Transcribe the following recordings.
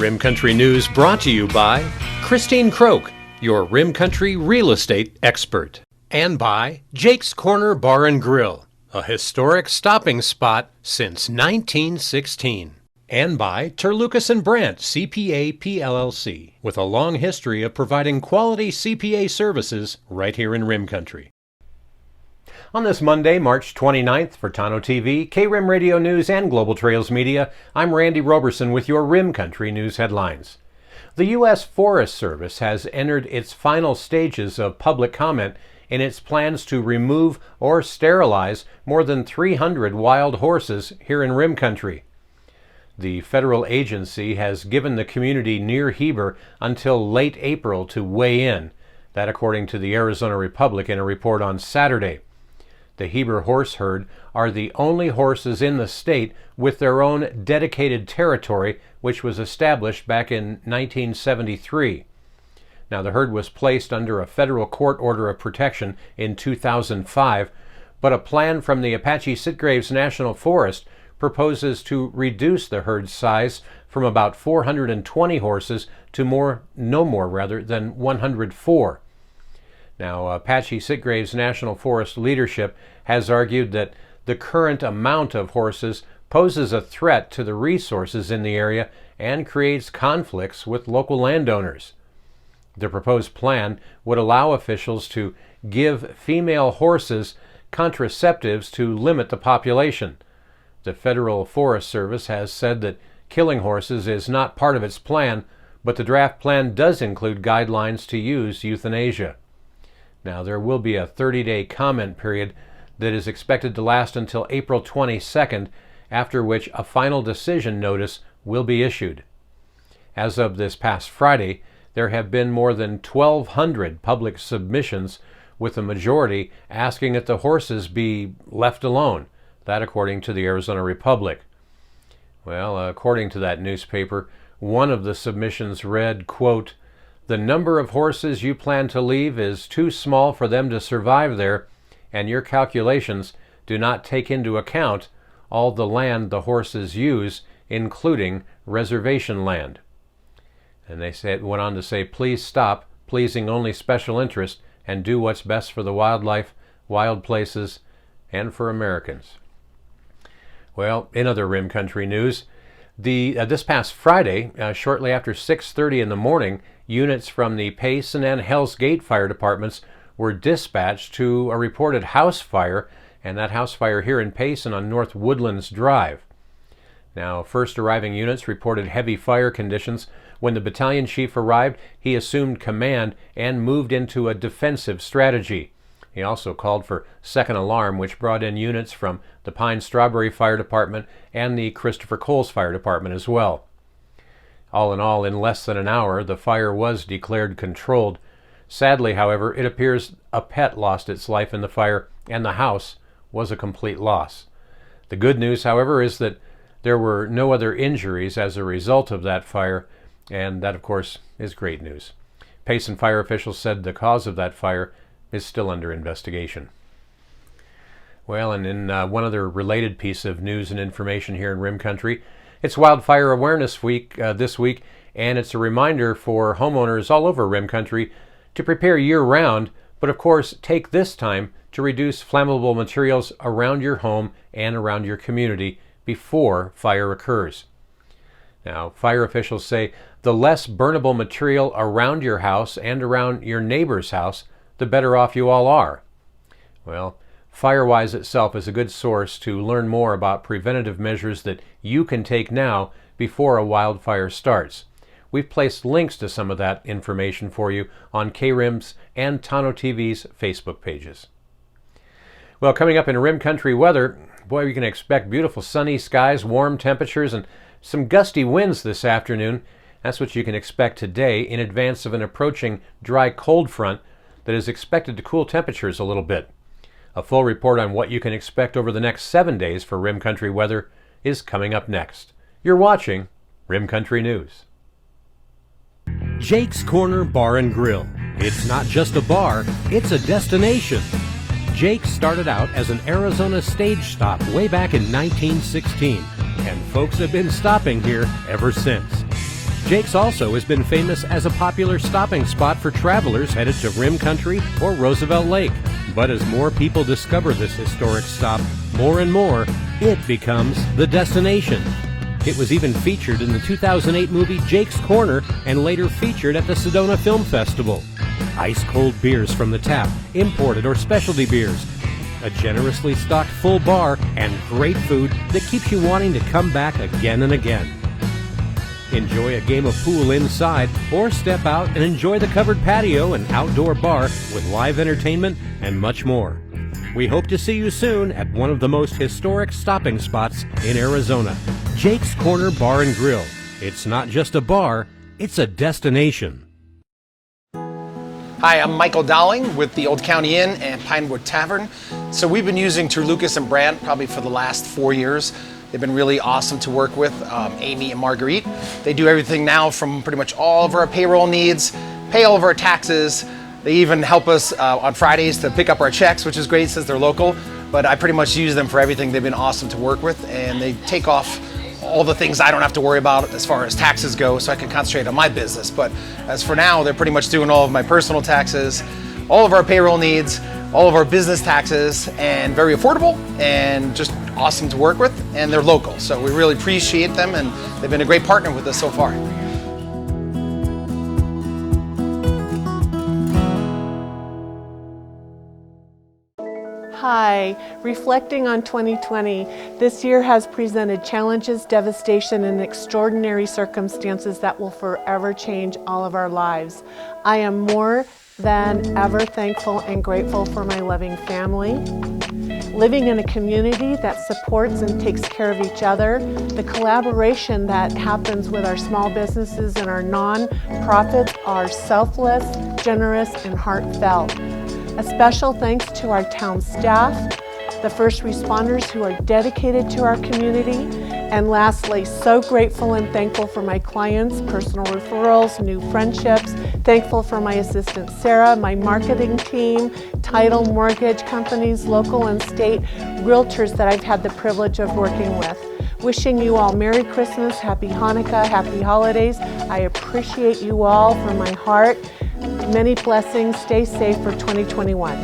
Rim Country News brought to you by Christine Croak, your Rim Country real estate expert. And by Jake's Corner Bar and Grill, a historic stopping spot since 1916. And by Terlucas and Brandt CPA PLLC, with a long history of providing quality CPA services right here in Rim Country. On this Monday, March 29th, for Tano TV, K-Rim Radio News, and Global Trails Media, I'm Randy Roberson with your Rim Country News headlines. The U.S. Forest Service has entered its final stages of public comment in its plans to remove or sterilize more than 300 wild horses here in Rim Country. The federal agency has given the community near Heber until late April to weigh in, that according to the Arizona Republic in a report on Saturday. The Heber horse herd are the only horses in the state with their own dedicated territory, which was established back in 1973. Now, the herd was placed under a federal court order of protection in 2005, but a plan from the Apache Sitgraves National Forest proposes to reduce the herd size from about 420 horses to no more than 104. Now, Apache Sitgraves National Forest leadership has argued that the current amount of horses poses a threat to the resources in the area and creates conflicts with local landowners. The proposed plan would allow officials to give female horses contraceptives to limit the population. The Federal Forest Service has said that killing horses is not part of its plan, but the draft plan does include guidelines to use euthanasia. Now, there will be a 30-day comment period that is expected to last until April 22nd, after which a final decision notice will be issued. As of this past Friday, there have been more than 1,200 public submissions, with the majority asking that the horses be left alone, that according to the Arizona Republic. Well, according to that newspaper, one of the submissions read, quote, "The number of horses you plan to leave is too small for them to survive there, and your calculations do not take into account all the land the horses use, including reservation land." And went on to say, "Please stop pleasing only special interest and do what's best for the wildlife, wild places, and for Americans." Well, in other Rim Country news, this past Friday, shortly after 6:30 in the morning, units from the Payson and Hellsgate fire departments were dispatched to a reported house fire, and that house fire here in Payson on North Woodland Drive. Now, first arriving units reported heavy fire conditions. When the battalion chief arrived, he assumed command and moved into a defensive strategy. He also called for second alarm, which brought in units from the Pine Strawberry Fire Department and the Christopher Coles Fire Department as well. All in all, in less than an hour, the fire was declared controlled. Sadly, however, it appears a pet lost its life in the fire, and the house was a complete loss. The good news, however, is that there were no other injuries as a result of that fire, and that, of course, is great news. Payson fire officials said the cause of that fire is still under investigation. Well, and in one other related piece of news and information here in Rim Country, it's Wildfire Awareness Week this week, and it's a reminder for homeowners all over Rim Country to prepare year-round, but of course take this time to reduce flammable materials around your home and around your community before fire occurs. Now, fire officials say the less burnable material around your house and around your neighbor's house, the better off you all are. Well, Firewise itself is a good source to learn more about preventative measures that you can take now before a wildfire starts. We've placed links to some of that information for you on K-Rim's and Tano TV's Facebook pages. Well, coming up in Rim Country weather, boy, you can expect beautiful sunny skies, warm temperatures, and some gusty winds this afternoon. That's what you can expect today in advance of an approaching dry cold front that is expected to cool temperatures a little bit. A full report on what you can expect over the next 7 days for Rim Country weather is coming up next. You're watching Rim Country News. Jake's Corner Bar and Grill. It's not just a bar, it's a destination. Jake started out as an Arizona stage stop way back in 1916, and folks have been stopping here ever since. Jake's also has been famous as a popular stopping spot for travelers headed to Rim Country or Roosevelt Lake. But as more people discover this historic stop, more and more, it becomes the destination. It was even featured in the 2008 movie Jake's Corner and later featured at the Sedona Film Festival. Ice-cold beers from the tap, imported or specialty beers, a generously stocked full bar, and great food that keeps you wanting to come back again and again. Enjoy a game of pool inside or step out and enjoy the covered patio and outdoor bar with live entertainment and much more. We hope to see you soon at one of the most historic stopping spots in Arizona, Jake's Corner Bar and Grill. It's not just a bar, it's a destination. Hi, I'm Michael Dowling with the Old County Inn and Pinewood Tavern. So we've been using Lucas and Brandt probably for the last 4 years. They've been really awesome to work with, Amy and Marguerite. They do everything now from pretty much all of our payroll needs, pay all of our taxes. They even help us on Fridays to pick up our checks, which is great since they're local. But I pretty much use them for everything. They've been awesome to work with, and they take off all the things I don't have to worry about as far as taxes go, so I can concentrate on my business. But as for now, they're pretty much doing all of my personal taxes, all of our payroll needs, all of our business taxes, and very affordable and just awesome to work with, and they're local. So we really appreciate them, and they've been a great partner with us so far. Hi, reflecting on 2020, this year has presented challenges, devastation, and extraordinary circumstances that will forever change all of our lives. I am more than ever thankful and grateful for my loving family, living in a community that supports and takes care of each other, the collaboration that happens with our small businesses and our non-profits are selfless, generous, and heartfelt. A special thanks to our town staff, the first responders who are dedicated to our community, and lastly, so grateful and thankful for my clients, personal referrals, new friendships, thankful for my assistant Sarah, my marketing team, title mortgage companies, local and state realtors that I've had the privilege of working with. Wishing you all Merry Christmas, Happy Hanukkah, Happy Holidays. I appreciate you all from my heart. Many blessings. Stay safe for 2021.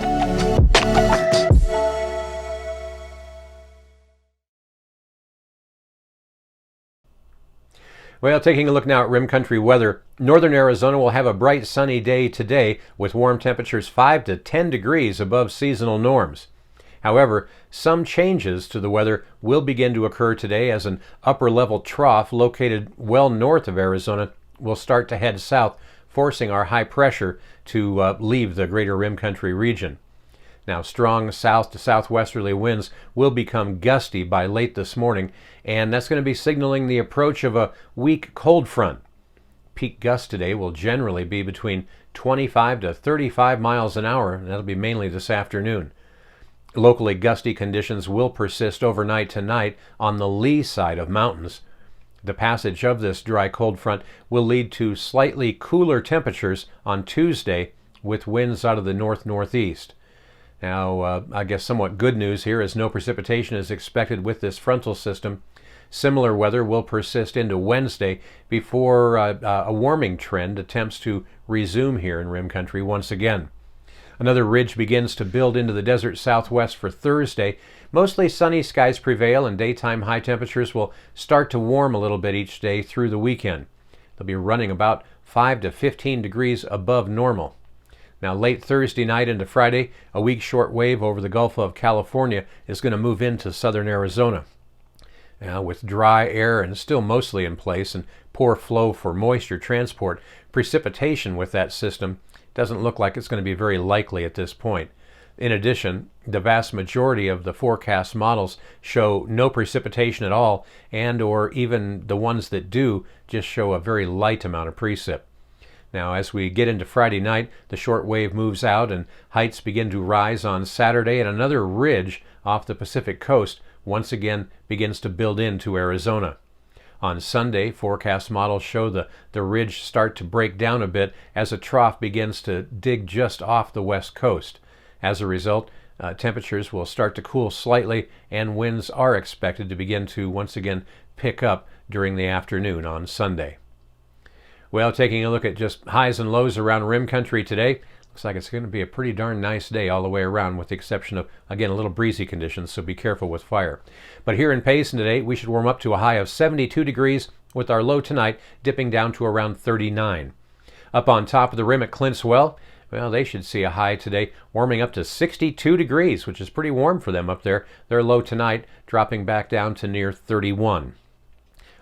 Well, taking a look now at Rim Country weather, northern Arizona will have a bright sunny day today with warm temperatures 5 to 10 degrees above seasonal norms. However, some changes to the weather will begin to occur today as an upper-level trough located well north of Arizona will start to head south, forcing our high pressure to leave the greater Rim Country region. Now, strong south to southwesterly winds will become gusty by late this morning, and that's going to be signaling the approach of a weak cold front. Peak gusts today will generally be between 25 to 35 miles an hour, and that'll be mainly this afternoon. Locally gusty conditions will persist overnight tonight on the lee side of mountains. The passage of this dry cold front will lead to slightly cooler temperatures on Tuesday with winds out of the north-northeast. Now, I guess somewhat good news here is no precipitation is expected with this frontal system. Similar weather will persist into Wednesday before a warming trend attempts to resume here in Rim Country once again. Another ridge begins to build into the desert southwest for Thursday. Mostly sunny skies prevail and daytime high temperatures will start to warm a little bit each day through the weekend. They'll be running about 5 to 15 degrees above normal. Now, late Thursday night into Friday, a weak short wave over the Gulf of California is going to move into southern Arizona. Now, with dry air and still mostly in place and poor flow for moisture transport, precipitation with that system doesn't look like it's going to be very likely at this point. In addition, the vast majority of the forecast models show no precipitation at all, and or even the ones that do just show a very light amount of precip. Now, as we get into Friday night, the short wave moves out and heights begin to rise on Saturday, and another ridge off the Pacific coast once again begins to build into Arizona. On Sunday, forecast models show the ridge start to break down a bit as a trough begins to dig just off the west coast. As a result, temperatures will start to cool slightly, and winds are expected to begin to once again pick up during the afternoon on Sunday. Well, taking a look at just highs and lows around rim country today, looks like it's going to be a pretty darn nice day all the way around, with the exception of, again, a little breezy conditions, so be careful with fire. But here in Payson today, we should warm up to a high of 72 degrees, with our low tonight dipping down to around 39. Up on top of the rim at Clintswell, well, they should see a high today warming up to 62 degrees, which is pretty warm for them up there. Their low tonight dropping back down to near 31.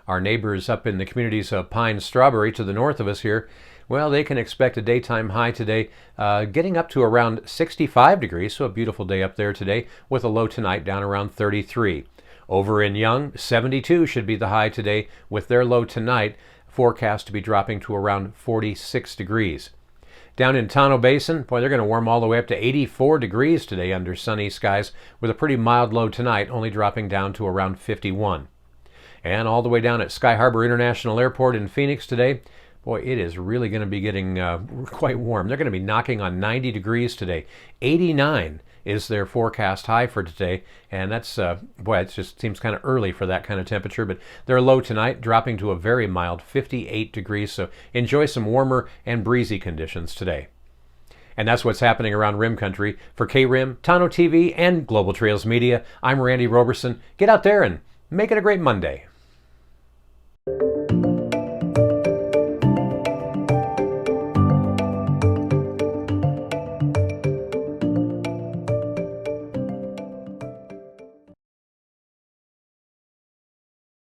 Our neighbors up in the communities of Pine Strawberry to the north of us here, well, they can expect a daytime high today getting up to around 65 degrees, so a beautiful day up there today, with a low tonight down around 33. Over in Young, 72 should be the high today, with their low tonight forecast to be dropping to around 46 degrees. Down in Tonto Basin, boy, they're going to warm all the way up to 84 degrees today under sunny skies, with a pretty mild low tonight, only dropping down to around 51. And all the way down at Sky Harbor International Airport in Phoenix today, boy, it is really going to be getting quite warm. They're going to be knocking on 90 degrees today. 89 is their forecast high for today, and that's, boy, it just seems kind of early for that kind of temperature, but their low tonight dropping to a very mild 58 degrees, so enjoy some warmer and breezy conditions today. And that's what's happening around Rim Country. For K-Rim, Tonto TV, and Global Trails Media, I'm Randy Roberson. Get out there and make it a great Monday.